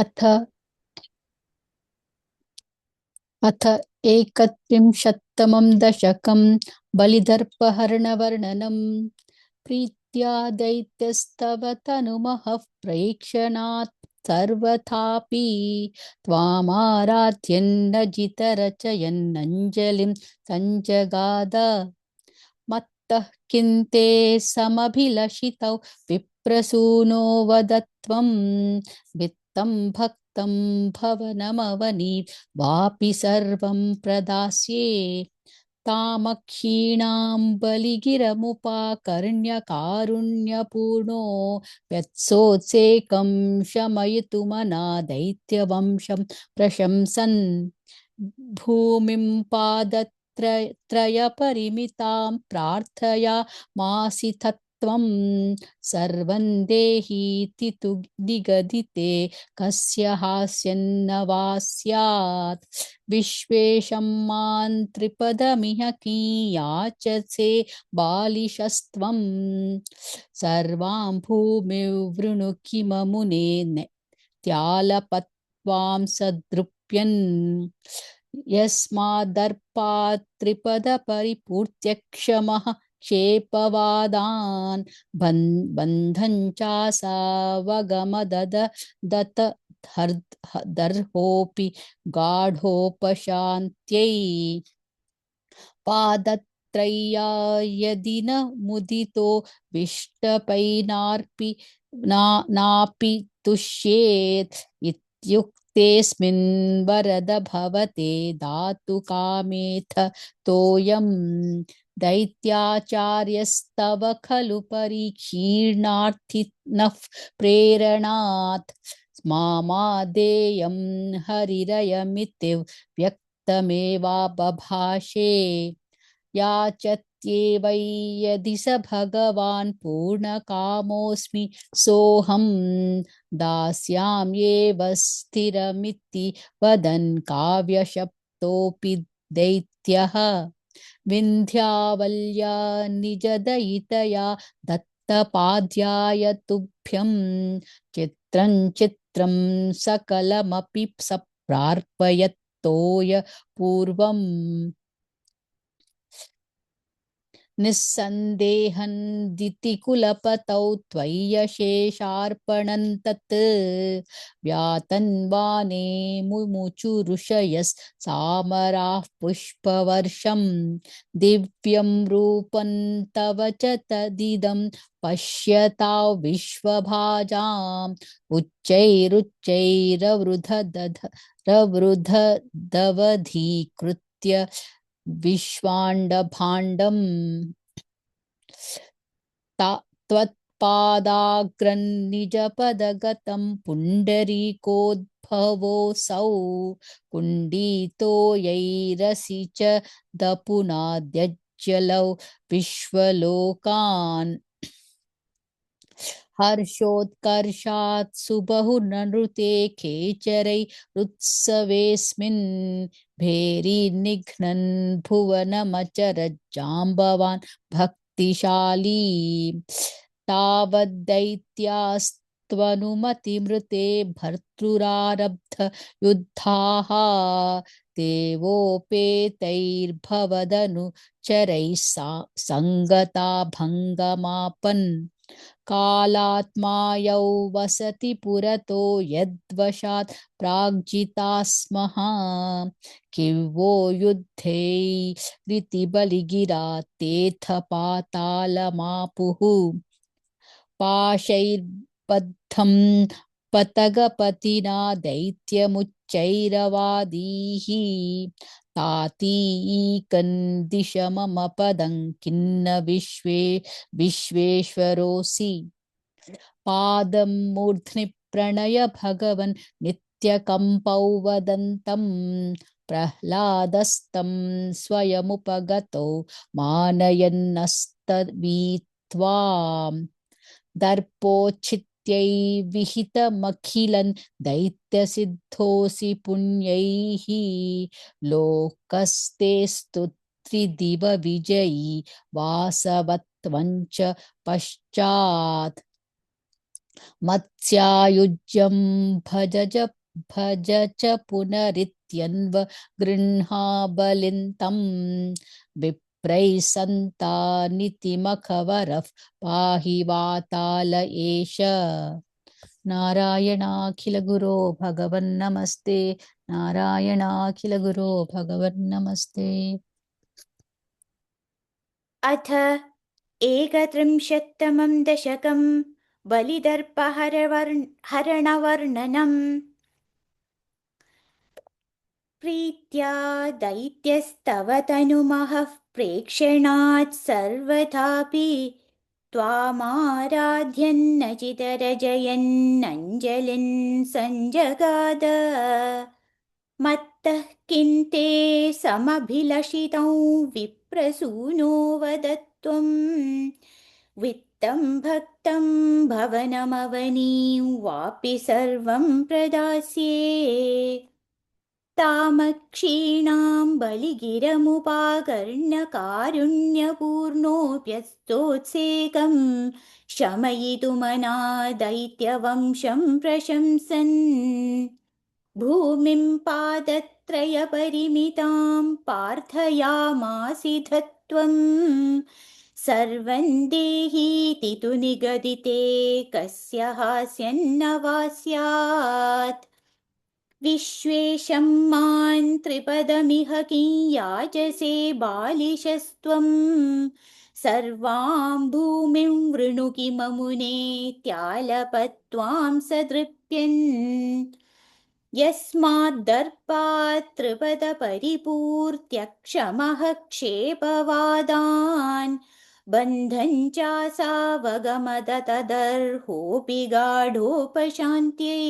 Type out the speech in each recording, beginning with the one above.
अथ अथ एकत्रिंशत्तमं दशकं बलिदर्पहरणवर्णनम्। प्रीत्या दैत्यस्तव तनुमहः प्रेक्षणात् सर्वथापि त्वामाराध्यन्न जितरचयन्नञ्जलिं सञ्जगाद। मत्तः किं ते समभिलषितौ विप्रसूनो वदत्वं वित्तं भक्तं भवनमवनी वापि सर्वं प्रदास्ये तामक्षीणां बलिगिरमुपाकर्ण्य कारुण्यपूर्णो व्यत्सोत्सेकं शमयितुमना दैत्यवंशं प्रशंसन् भूमिं त्रयपरिमितां प्रार्थया मासि तत्त्वं सर्वं देहीति तु निगदिते कस्य हास्यन्न वा स्यात् विश्वेशं मां त्रिपदमिह कियाचसे बालिशस्त्वं सर्वां भूमिर्वृणु किममुने त्यालपत्वां सदृप्यन् यस्मादर्पात् त्रिपदपरिपूर्त्य क्षमः क्षेपवादान् बन्धं चासावगमददत दर्होऽपि गाढोपशान्त्यै पादत्रय्या यदि न मुदितो विष्टपैनार्पि नापि तुष्येत् इत्युक्तेऽस्मिन् वरद भवते दातु कामेथ तोयम् दैत्याचार्यस्तव खलु परिक्षीर्णार्थिनः प्रेरणात् मामादेयं हरिरयमिति व्यक्तमेवा बभाषे याचत्येवै यदि स भगवान् पूर्णकामोऽस्मि सोऽहं दास्याम्येव स्थिरमिति वदन् काव्यशप्तोऽपि दैत्यः विन्ध्यावल्या निजदयितया दत्तपाद्याय तुभ्यं चित्रं चित्रं सकलमपि सप्रार्पयत्तोय पूर्वम् निस्सन्देहं दितिकुलपतौ त्वय्यशेषार्पणं तत् व्यातन्वाने मुमुचुरुषयस्सामराः पुष्पवर्षं दिव्यं रूपं तव च तदिदं पश्यतां विश्वभाजाम् उच्चैरुच्चैरवृधदवधीकृत्य विश्वाण्डभाण्डम् त्वत्पादाग्रन्निजपदगतं पुण्डरीकोद्भवोऽसौ कुण्डितो यैरसि च दपुनाद्यज्जलौ विश्वलोकान् हर्षोत्कर्षात् सुबहुनृते खेचरैरुत्सवेऽस्मिन् भेरी निघ्नन् भुवनमचरज्जाम्बवान् भक्तिशाली तावद्दैत्यास्त्वनुमतिमृते भर्तृरारब्ध युद्धाः देवोपेतैर्भवदनुचरैः सङ्गता भङ्गमापन् कालात्मा यौ वसति पुरतो यद्वशात् प्राग्जिता स्मः किवो युद्धे रीतिबलिगिरा तेथ पातालमापुः पाशैर्बद्धं पतगपतिना दैत्यमुच्चैरवादीः तातीकन् दिश मम पदं किन्न विश्वेश्वरोऽसि पादं मूर्ध्नि प्रणय भगवन् नित्यकम्पौ वदन्तं प्रह्लादस्तं स्वयमुपगतो मानयन्नस्तवीत्वाम् दर्पोच्छित्यै विहितमखिलं दैत्यसिद्धोऽसि पुण्यैः लोकस्ते स्तुत्रिदिव विजयी वासवत्वं च पश्चात् मत्स्यायुज्यं भज च पुनरित्यन्व गृह्णाबलिं विप्रैः सन्तानितिमखवरः पाहि वाताल एष नारायणाखिलगुरो भगवन्नमस्ते नारायणाखिलगुरो भगवन्नमस्ते। अथ एकत्रिंशत्तमं दशकं बलिदर्पहरणवर्णनम्। प्रीत्या दैत्यस्तव तनुमहः प्रेक्षणात् सर्वथापि त्वामाराध्यन्न चितरजयन्नञ्जलिं सञ्जगाद। मत्तः किं ते समभिलषितं विप्रसूनो वदत्वं वित्तं भक्तं भवनमवनीं वापि सर्वं प्रदास्ये। तामक्षीणां बलिगिरमुपाकर्ण्यकारुण्यपूर्णोऽप्यस्तोत्सेकं शमयितुमनादैत्यवंशं प्रशंसन् भूमिं पादत्रयपरिमितां पार्थयामासिधत्वम् सर्वं देहीति तु निगदिते कस्य हास्यन्न वा स्यात्। विश्वेशं मां त्रिपदमिह किं याचसे बालिशस्त्वं सर्वां भूमिं वृणु किममुनेत्यालपत्वां सदृप्यन् यस्माद्दर्पात् त्रिपदपरिपूर्त्यक्षमः क्षेपवादान् बन्धं चासावगमद तदर्होऽपि गाढोपशान्त्यै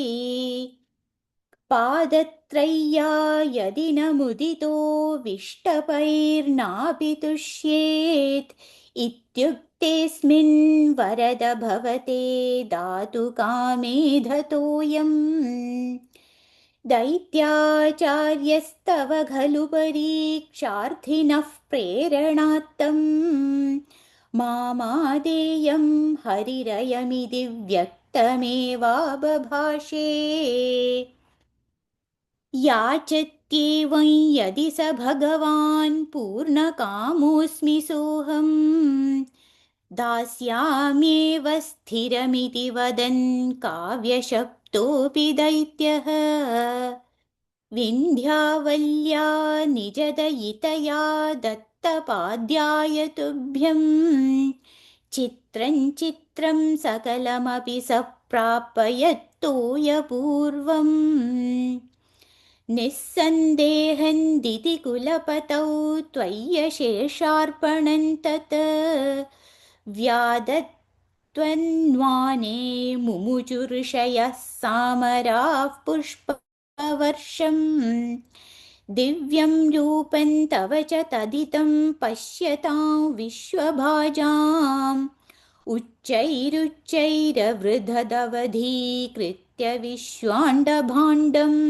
पादत्रय्या यदि न मुदितो विष्टपैर्नापि तुष्येत् इत्युक्तेऽस्मिन् वरद भवते दातु कामे धतोऽयम् दैत्याचार्यस्तव खलु परीक्षार्थिनः प्रेरणात्तम् मामादेयं हरिरयमिति व्यक्तमेवाबभाषे याचत्येवं यदि स भगवान् पूर्णकामोऽस्मि सोऽहम् दास्याम्येव स्थिरमिति वदन् काव्यशप्तोऽपि दैत्यः विन्ध्यावल्या निजदयितया दत्तपाद्याय तुभ्यम् चित्रं चित्रं सकलमपि स प्रापयत्तोयपूर्वम् निस्सन्देहं दितिकुलपतौ त्वय्यशेषार्पणं तत् व्यादत्वन्वाने मुमुचुर्षयः सामराः पुष्पवर्षम् दिव्यं रूपं तव च तदितं पश्यतां विश्वभाजाम् उच्चैरुच्चैरवृधदवधीकृत्य विश्वाण्डभाण्डम्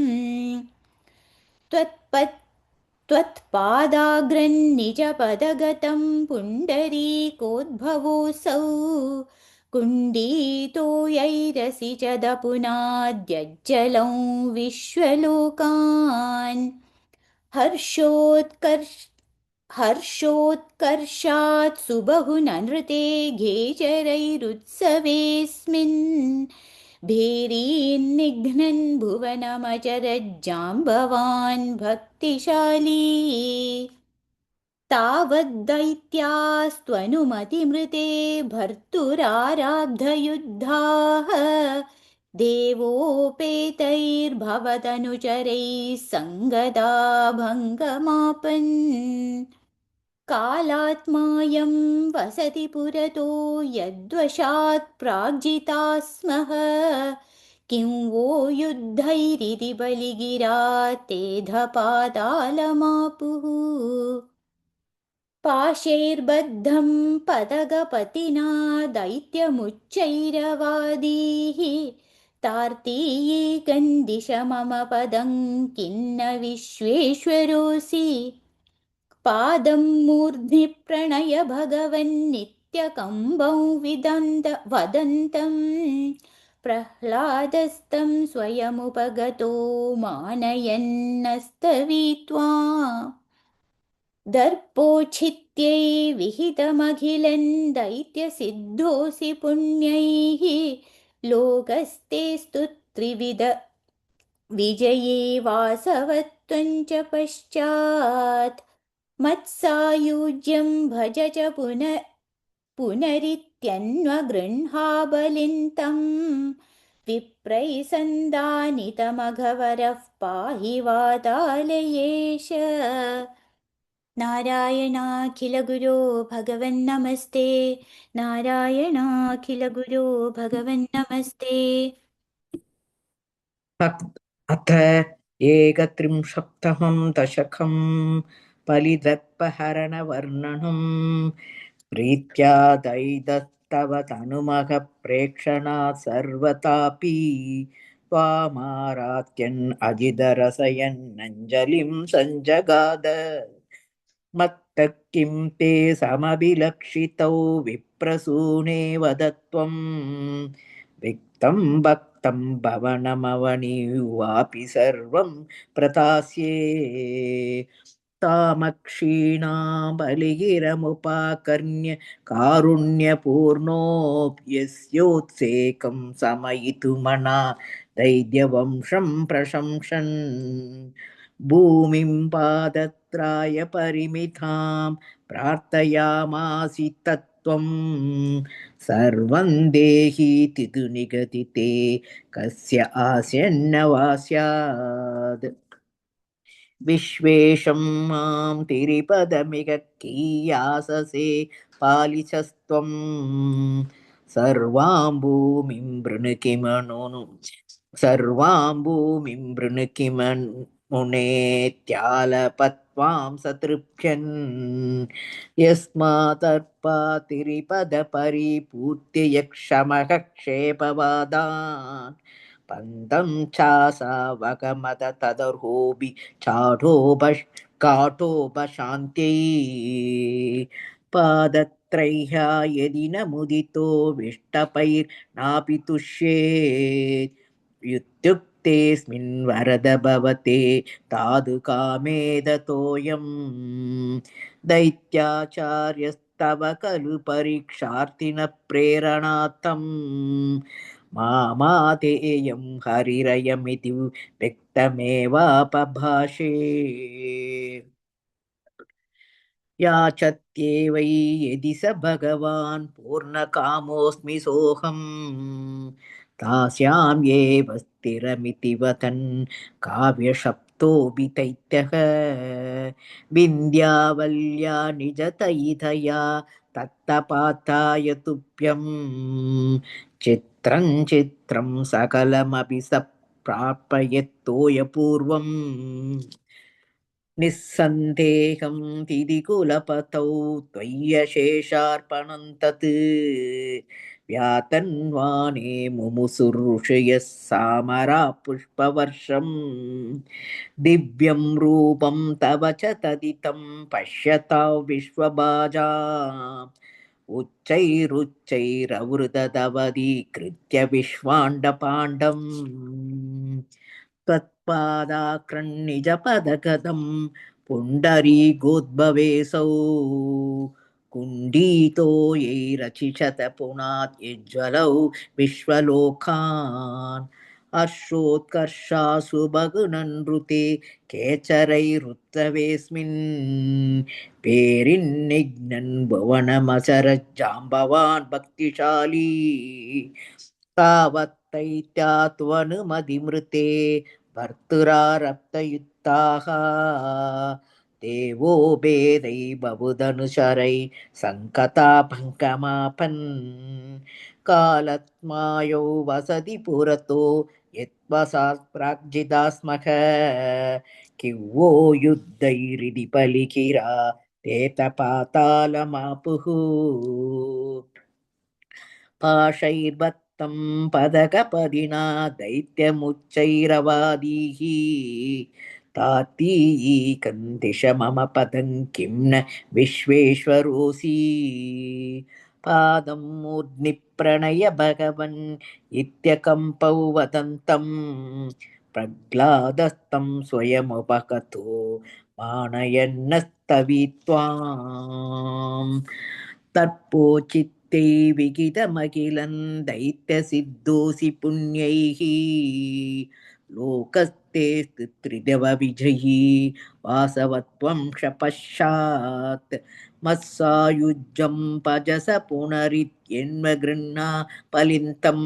त्वत्पादाग्रन्निजपदगतं पुण्डरीकोद्भवोऽसौ कुण्डीतो यैरसि च दपुनाद्यज्जलं विश्वलोकान् हर्षोत्कर्षात् सुबहुननृते घेचरैरुत्सवेऽस्मिन् भेरीन्निघ्नन् भुवनमचरज्जाम्बवान् भक्तिशाली तावद्दैत्यास्त्वनुमतिमृते भर्तुराराब्धयुद्धाः देवोपेतैर्भवदनुचरैः सङ्गदा भङ्गमापन् कालात्मायं वसति पुरतो यद्वशात् प्राग्जिता स्मः किं वो युद्धैरिति बलिगिरा तेऽधपातालमापुः पाशैर्बद्धं पदगपतिना दैत्यमुच्चैरवादीः तार्तीयीकन्दिश मम पदं किन्न विश्वेश्वरोऽसि पादं मूर्ध्नि प्रणय भगवन्नित्यकम्बं वदन्तम् प्रह्लादस्तं स्वयमुपगतो मानयन्नस्तवीत्वा दर्पोच्छित्यै विहितमखिलं दैत्यसिद्धोऽसि पुण्यैः लोकस्तेस्तु त्रिविध विजये वासवत्वं च पश्चात् मत्सायुज्यं भज च पुनरित्यन्वगृह्णाबलिं तं विप्रैः सन्दानितमघवरः पाहि वातालयेश। नारायणाखिलगुरो भगवन्नमस्ते, नारायणाखिलगुरो भगवन्नमस्ते। अथ एकत्रिंशत्तमं दशकं फलिदर्पहरणवर्णनं प्रीत्या दैदत्तव तनुमः प्रेक्षणात् सर्वतापि त्वामारात्यन् अजिदरसयन्नञ्जलिं सञ्जगाद मत्तः किं ते समभिलक्षितौ विप्रसूने वदत्वं विक्तं भक्तं भवनमवनिवापि सर्वं प्रतास्ये तामक्षीणां बलिगिरमुपाकर्ण्य कारुण्यपूर्णोऽप्यस्योत्सेकं समयितुमना दैत्यवंशं प्रशंसन् भूमिं पादत्राय परिमितां प्रार्थयामासि तत्त्वं सर्वं देहीति तु निगदिते कस्य आस्यन्न वा स्यात् विश्वेशं मां तिरिपदमिह कीयाससे पालिचस्त्वं सर्वां भूमिं वृणुकिमनु सर्वां भूमिं वृणुकिमनुनेत्यालपत्वां सतृप्यन् यस्मादर्पातिरिपदपरिपूर्त्य क्षमः पन्दं चासावगमद तदर्होऽपि काठोपशान्त्यै पादत्रह्या यदि न मुदितो विष्टपैर्नापि तुष्येत् युत्युक्तेऽस्मिन् वरद भवते तादु कामेदतोऽयम् दैत्याचार्यस्तव खलु परीक्षार्थिनः प्रेरणार्थम् मामातेयं हरिरयमिति व्यक्तमेवापभाषे याचत्ये वै यदि स भगवान् पूर्णकामोऽस्मि सोऽहं तास्यां एव स्थिरमिति वदन् काव्यशब्दोऽपि दैत्यः विन्ध्यावल्या निजतैधया तत्तपाताय तुभ्यं चित्रं चित्रं सकलमपि स प्रापयत्तोयपूर्वम् निस्सन्देहं तिदिकुलपतौ त्वय्यशेषार्पणं तत् व्यातन्वाने मुमुसुऋषयः सामरा पुष्पवर्षं दिव्यं रूपं तव च तदितं पश्यता विश्वभाजा उच्चैरुच्चैरवृतदवधीकृत्य विश्वाण्डपाण्डम् त्वत्पादाक्रन्निजपदगदं पुण्डरीकोद्भवेऽसौ कुण्डीतो यैरचिषत पुनात् यज्ज्वलौ विश्वलोकान् हर्षोत्कर्षासु बहुननृते केचरैरुत्सवेऽस्मिन् पेरिन्निघ्नन् भुवनमचरज्जाम्बवान् भक्तिशाली तावत्तैत्यात्वनुमतिमृते भर्तुरारब्धयुक्ताः देवो भेदै बहुधनुशरै सङ्कता पङ्कमापन् कालत्मायौ वसति पुरतो यद्वसात् प्राग्जिदा स्मः किवो युद्धैरिति पलिकिरा तेतपातालमापुः पाशैर्बत्तं पदकपदिना दैत्यमुच्चैरवादीः तातीकन्दिश मम पदं किं न विश्वेश्वरोऽसि पादं मूर्ध्नि विप्रणय भगवन् इत्यकम्पौ वदन्तं प्रह्लादस्तं स्वयमुपगतो मानयन्नस्तवित्वाम् तत्पोचित्ते विगितमखिलं दैत्यसिद्धोऽसि पुण्यैः लोकस्ते त्रिदवविजयी वासवत्वं क्षपश्चात् मत्सायुज्यं भजस पुनरित्यन्वगृह्णा फलितं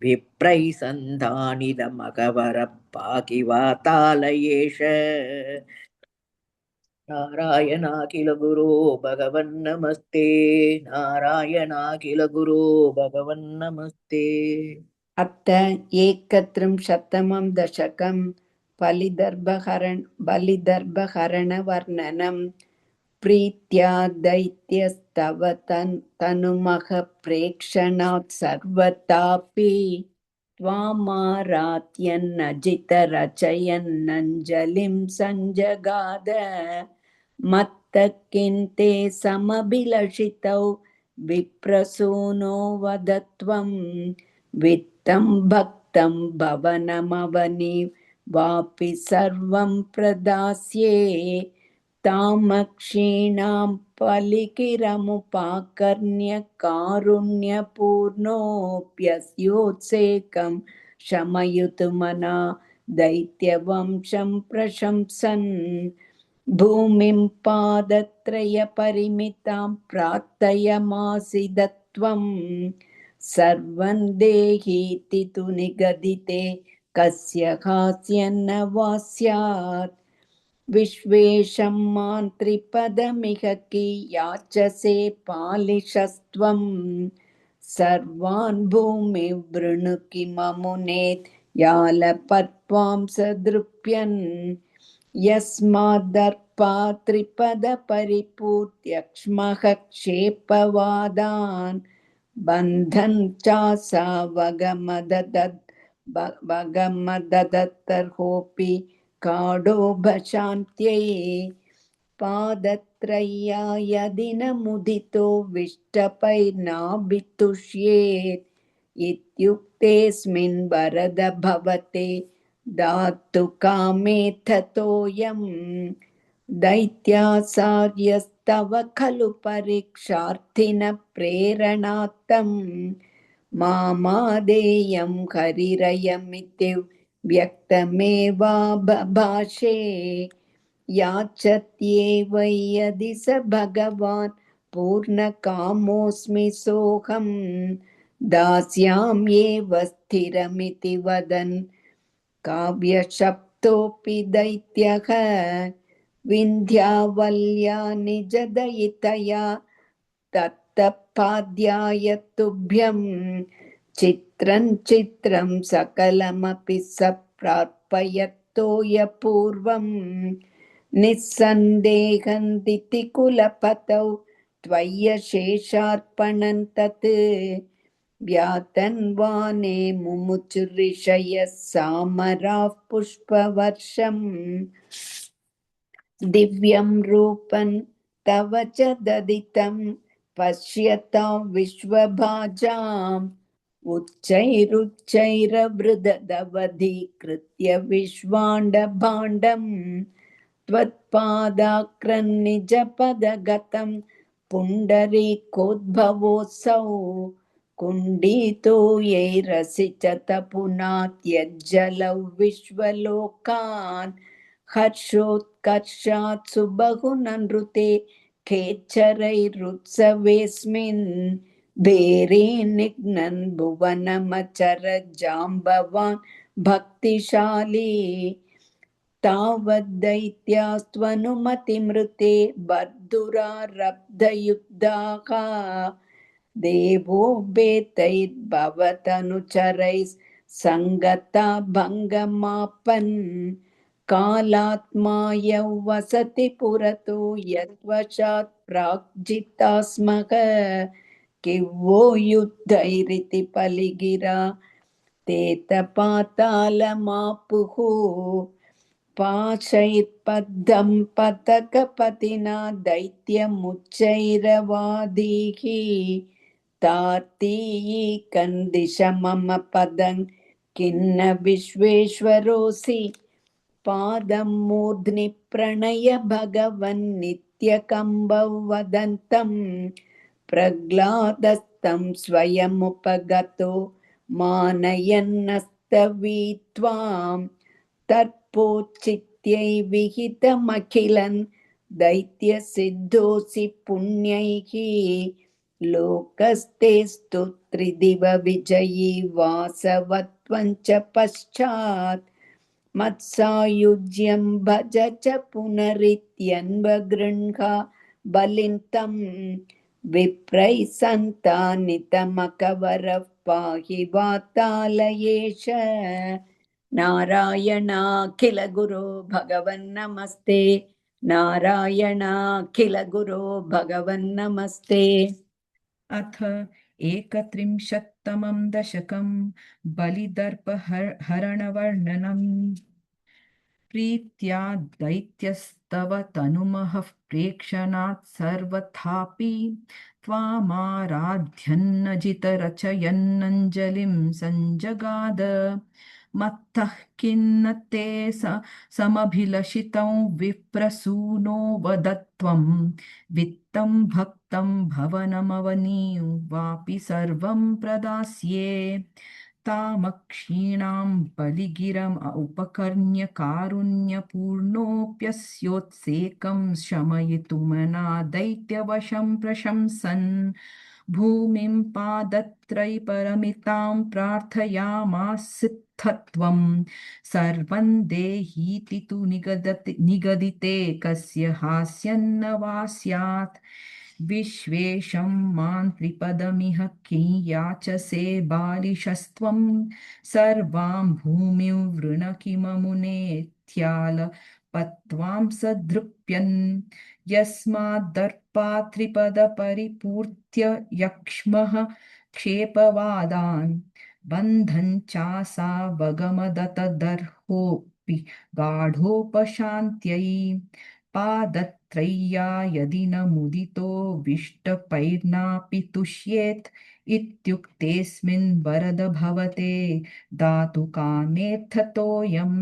विप्रैः सन्धानिदमकवरपाकिवातालयेष नारायणाखिल गुरो भगवन्नमस्ते नारायणाखिल गुरो भगवन्नमस्ते अथ एकत्रिंशत्तमं दशकं बलिदर्भहरणवर्णनं प्रीत्या दैत्यस्तव तनुमः प्रेक्षणात् सर्वतापि त्वामारात्यन्नजितरचयन्नञ्जलिं सञ्जगाद मत्तः किं ते समभिलषितौ विप्रसूनो वदत्वं वित्तं भक्तं भवनमवनि वापि सर्वं प्रदास्ये तामक्षीणां फलिकिरमुपाकर्ण्य कारुण्यपूर्णोऽप्यस्योत्सेकं शमयुतुमना दैत्यवंशं प्रशंसन् भूमिं पादत्रयपरिमितां प्रार्थयमासिदत्वं सर्वं देहीति तु निगदिते कस्य हास्यन्न वा स्यात् विश्वेशं मां त्रिपदमिह याचसे पालिशस्त्वं सर्वान् भूमिवृणु किममुनेत् यालपत्वां सदृप्यन् यस्मादर्पा त्रिपदपरिपूर्त्यक्ष्मः क्षेपवादान् बन्धन् चासा वगमददत्तर्होऽपि काडोभशान्त्यै पादत्रय्या यदि न मुदितो विष्टपैर्नाभितुष्येत् इत्युक्तेऽस्मिन् वरद भवते दातु कामेऽथतोऽयं दैत्याचार्यस्तव खलु परीक्षार्थिनः प्रेरणात्तं मामादेयं हरिरयमिति व्यक्तमेवाबभाषे याचत्येव यदि स भगवान् पूर्णकामोऽस्मि सोऽहं दास्याम्येव स्थिरमिति वदन् काव्यशप्तोऽपि दैत्यः विन्ध्यावल्या निजदयितया दत्तपाद्याय तुभ्यं चित्रं चित्रं सकलमपि स प्रार्पयत्तोयपूर्वं निस्सन्देहं दितिकुलपतौ त्वय्यशेषार्पणं तत् व्यातन्वाने मुमुचुर्षयः सामराः पुष्पवर्षं दिव्यं रूपं तव च ददितं पश्यतां विश्वभाजाम् उच्चैरुच्चैरवृदवधीकृत्य विश्वाण्डभाण्डं त्वत्पादाक्रन्निजपदगतं पुण्डरीकोद्भवोऽसौ कुण्डितो यैरसि च तपुनात्यज्जलौ विश्वलोकान् हर्षोत्कर्षात् सुबहुननृते खेचरैरुत्सवेऽस्मिन् भेरे निघ्नन् भुवनमचरज्जाम्बवान् भक्तिशाली तावद्दैत्यास्त्वनुमतिमृते बर्धुरारब्धयुद्धाः देवो बेतैर्भवतनुचरैः सङ्गता भङ्गमापन् कालात्मा यौ वसति पुरतो यद्वशात् प्राग्जिता स्मः किवो युद्धैरिति पलिगिरा तेतपातालमापुः पाशैर्बद्धं पतकपतिना दैत्यमुच्चैरवादीः तार्तीयीकन्दिश मम पदं किन्न विश्वेश्वरोऽसि पादं मूर्ध्नि प्रणय भगवन्नित्यकम्बौ वदन्तं प्रह्लादस्तं स्वयमुपगतो मानयन्नस्तवीत्वां तत्पोचित्यै विहितमखिलं दैत्यसिद्धोऽसि पुण्यैः लोकस्तेस्तु त्रिदिव विजयी वासवत्वं च पश्चात् मत्सायुज्यं भज च पुनरित्यन्वगृह्णा बलिं तं विप्रैः सन्तानितमकवरः पाहि वातालयेश नारायणाखिलगुरो भगवन्नमस्ते नारायणाखिलगुरो भगवन्नमस्ते अथ एकत्रिंशत्तमं दशकं बलिदर्पहरणवर्णनम् प्रीत्या दैत्यस्तव तनुमः प्रेक्षणात् सर्वथापि त्वामाराध्यन्नजितरचयन्नञ्जलिं सञ्जगाद मत्तः किन्न ते समभिलषितं विप्रसूनो वदत्वं वित्तं भक्तं भवनमवनीं वापि सर्वं प्रदास्ये तामक्षीणां बलिगिरम् उपकर्ण्य कारुण्यपूर्णोऽप्यस्योत्सेकं शमयितुमना दैत्यवशं प्रशंसन् भूमिं पादत्रयपरमितां प्रार्थयामासिद्धत्वं सर्वं देहीति तु निगदिते कस्य हास्यन्न वा स्यात् विश्वेशं मां त्रिपदमिह किं याचसे बालिशस्त्वं सर्वां भूमिं वृण किममुनेत्यालपत्वां सदृप्यन् यस्माद्दर्पात् त्रिपदपरिपूर्त्य यक्ष्मः क्षेपवादान् बन्धं चासा वगमदतदर्होऽपि गाढोपशान्त्यै पादत्रय्या यदि न मुदितो विष्टपैर्नापि तुष्येत् इत्युक्तेऽस्मिन् वरद भवते दातुकामेऽर्थतोऽयं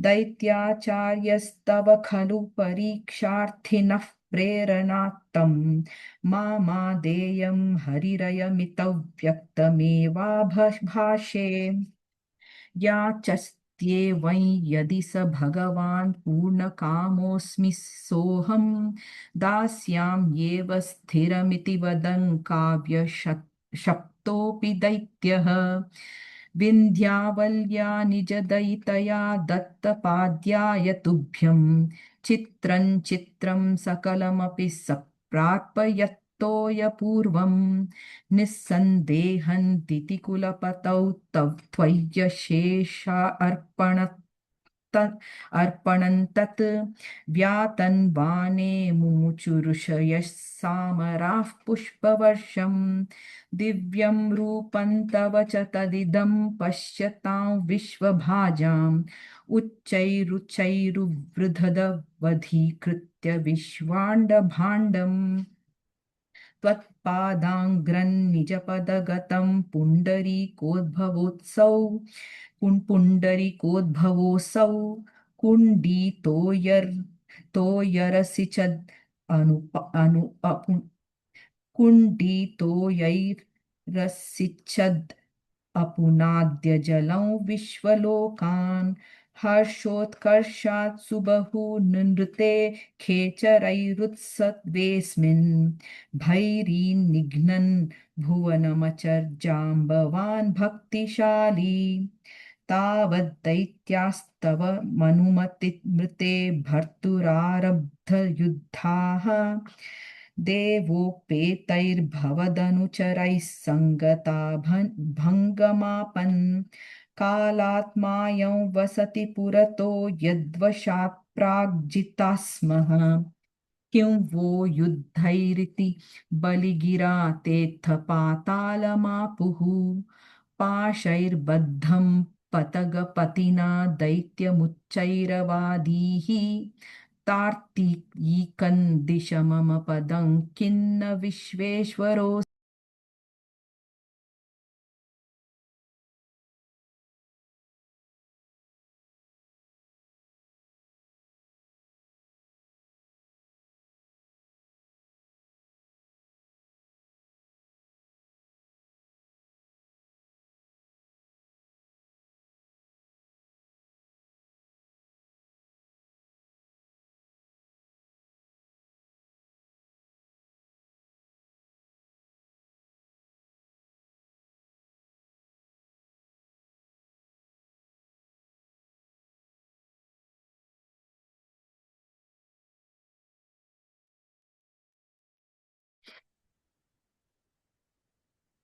दैत्याचार्यस्तव खलु परीक्षार्थिनः प्रेरणात्तं मामादेयं हरिरयमितव्यक्तमेवाभाषे याचस्त्ये वै यदि स भगवान् पूर्णकामोऽस्मि सोऽहं दास्याम्येव स्थिरमिति वदन् काव्यशप्तोऽपि दैत्यः विन्ध्यावल्या निजदयितया दत्तपाद्याय तुभ्यं चित्रं चित्रं सकलमपि सप्रार्पयत्तोयपूर्वं निस्सन्देहं दितिकुलपतौ तव त्वय्यशेषा अर्पणं तत् व्यातन्वाने मुमुचुरुषयः सामराः पुष्पवर्षं दिव्यं रूपं तव च तदिदं पश्यतां विश्वभाजाम् उच्चैरुच्चैरुवृधदवधीकृत्य विश्वाण्डभाण्डम् त्वत्पादाङ्घ्रन्निजपदगतं पुण्डरीकोद्भवोऽसौ कुण्डितोयरसि च कुण्डितोयैरसिच्छद् अपुनाद्यजलं विश्वलोकान् हर्षोत्कर्षात् सुबहुनृते खेचरैरुत्सवेऽस्मिन् भैरीनिघ्नन् भुवनमचर्जाम्बवान् भक्तिशाली तावद्दैत्यास्तव मनुमतिमृते भर्तुरारब्धयुद्धाः देवोपेतैर्भवदनुचरैः सङ्गता भङ्गमापन् कालात्मायं वसति पुरतो यद्वशात् प्राग्जिता स्मः किं वो युद्धैरिति बलिगिरा तेऽथ पातालमापुः पाशैर्बद्धं पतगपतिना दैत्यमुच्चैरवादीः तार्तीयीकं दिश मम पदं किन्न विश्वेश्वरो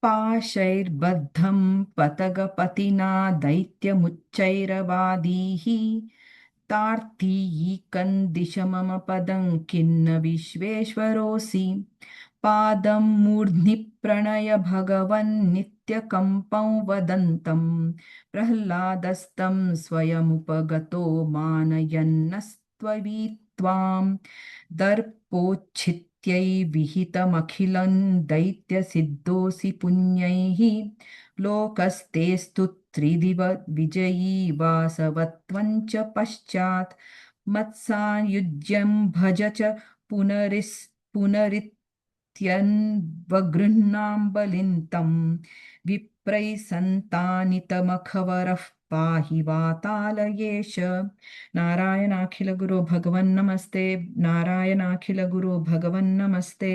पाशैर्बद्धं पतगपतिना दैत्यमुच्चैरवादीः तार्तीयिकं दिश मम पदं किन्न विश्वेश्वरोऽसि पादं मूर्ध्नि प्रणय भगवन्नित्यकम्पं वदन्तं प्रह्लादस्तं स्वयमुपगतो मानयन्नस्त्ववित्वां दर्पोच्छित्यै विहितमखिलं दैत्यसिद्धोऽसि पुण्यैः लोकस्तेस्तु त्रिदिव विजयी वासवत्वं च पश्चात् मत्सायुज्यं भज च पुनरित्यन्वगृह्णां बलिं तं विप्रैः सन्तानितमखवरः पाहि वातालयेश नारायणाखिलगुरो भगवन् नमस्ते नारायणाखिलगुरो भगवन् नमस्ते